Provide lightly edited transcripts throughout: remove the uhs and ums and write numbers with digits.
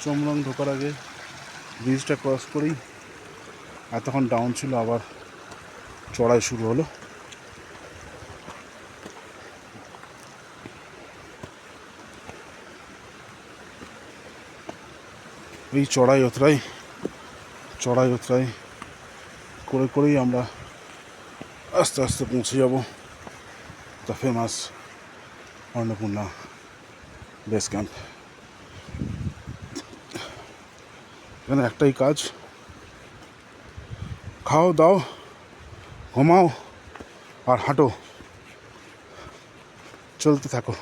চোমরং ঢোকার আগে ব্রিজটা ক্রস করেই এতক্ষণ ডাউন ছিল, আবার চড়াই শুরু হলো। এই চড়াই উতরাই করে করেই আমরা আস্তে আস্তে পৌঁছে যাব the famous Annapurna base camp. এখানে একটাই কাজ, খাও দাও, ঘুমাও আর হাঁটো, চলতে থাকো।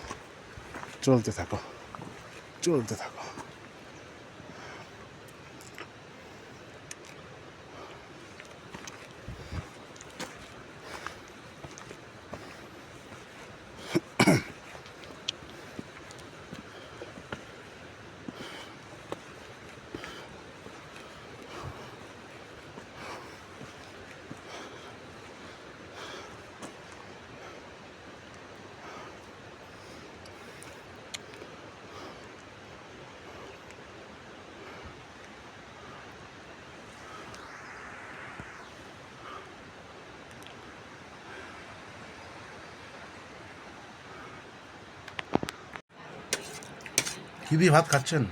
কি দিয়ে ভাত খাচ্ছেন?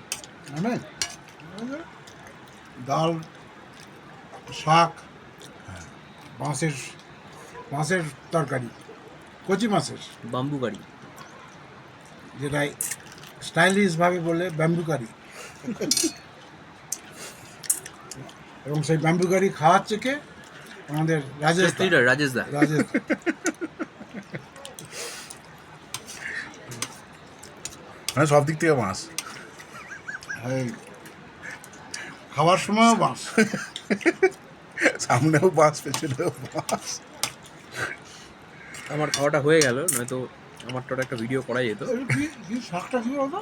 আমি ডাল, শাক, মাছের তরকারি, কচি মাছের, বাম্বু কারি, যেটা স্টাইলিশভাবে বলে ব্যাম্বু কারি। এবং সেই ব্যাম্বু কারি খাওয়াচ্ছে কে? আমাদের রাজেশ রাজেশ দা। মানে সব দিক থেকে মাছ, এই খাওয়ার সময়ও বাস। সামনেও মাছ, পেছনেও মাছ। আমার খাওয়াটা হয়ে গেল, নয়তো আমারটা একটা ভিডিও করা যেত। কি শাকটা কি হতো?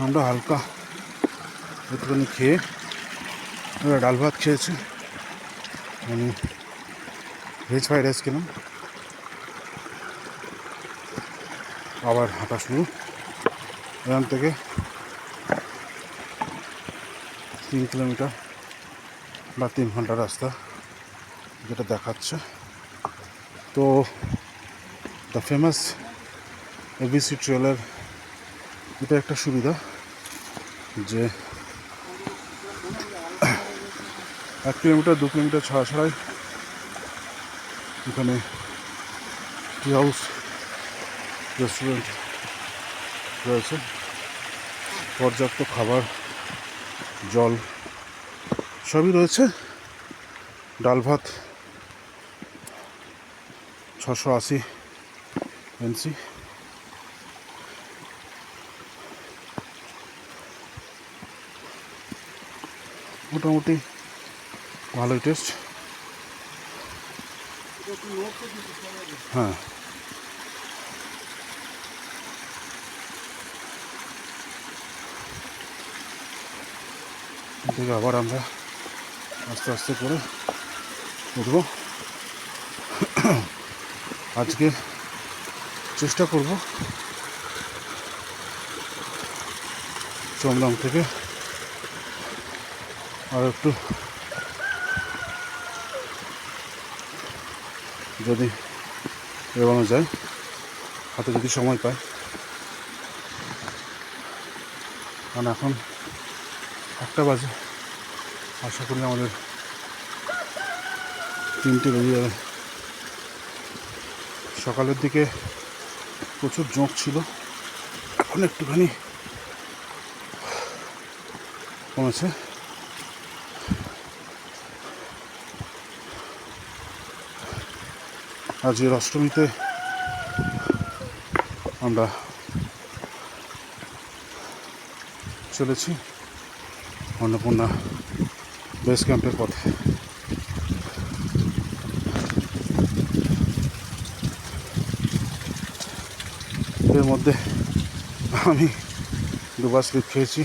আমরা হালকা একটুখানি খেয়ে আমরা ডাল ভাত খেয়েছি, মানে ভেজ ফ্রাইড রাইস খেলাম, আবার হাঁটা শুরু। এখান থেকে 3 কিলোমিটার বা 3 ঘন্টা রাস্তা যেটা দেখাচ্ছে। তো দ্য ফেমাস এবিসি ট্রেলের এটা একটা সুবিধা যে 1 কিলোমিটার 2 কিলোমিটার ছাড়াই এখানে টি হাউস, রেস্টুরেন্ট রয়েছে, পর্যাপ্ত খাবার, জল সবই রয়েছে। ডাল ভাত 680 এনসি, মোটামুটি ভালোই টেস্ট। হ্যাঁ, থেকে আবার আমরা আস্তে আস্তে করে উঠবো। আজকে চেষ্টা করব চমরং থেকে আর একটু যদি এগোনো যায়, হাতে যদি সময় পায়। কারণ এখন 1টা বাজে, আশা করি আমাদের 3টে বেজে যাবে। সকালের দিকে প্রচুর জোঁক ছিল, এখন একটুখানি কমেছে। আজকের অষ্টমীতে আমরা চলেছি অন্নপূর্ণা বেস ক্যাম্পের পথে। এর মধ্যে আমি 2বার স্লিপ খেয়েছি,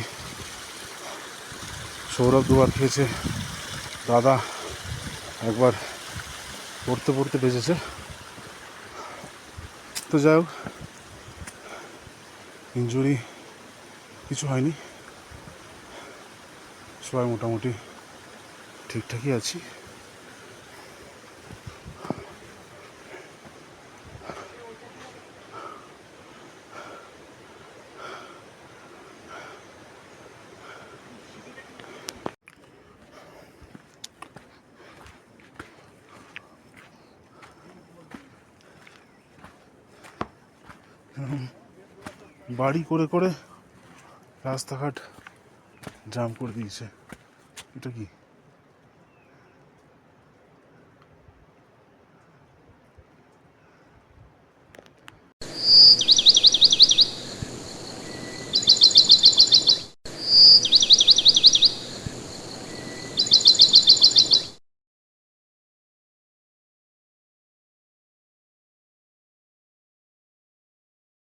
সৌরভ 2বার খেয়েছে, দাদা একবার পড়তে বেজেছে। তো যাই হোক, ইনজুরি কিছু হয়নি, সবাই মোটামুটি ঠিকঠাকই আছি। বাড়ি করে করে রাস্তাঘাট জাম করে দিয়েছে। এটা কি?